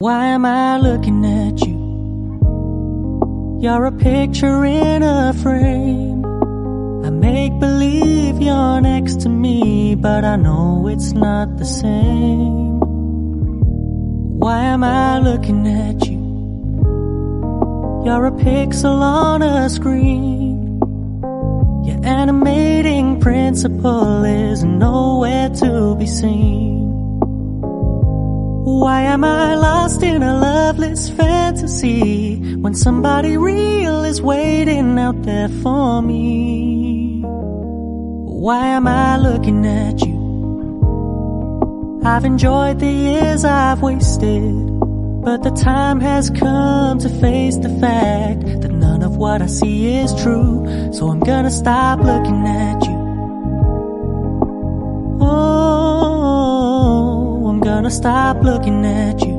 Why am I looking at you? You're a picture in a frame. I make believe you're next to me, but I know it's not the same. Why am I looking at you? You're a pixel on a screen. Your animating principle is nowhere to be seen. Why am I lost in a loveless fantasy when somebody real is waiting out there for me? Why am I looking at you? I've enjoyed the years I've wasted, but the time has come to face the fact that none of what I see is true. So I'm gonna stop looking at you. Oh, I'm gonna stop looking at you.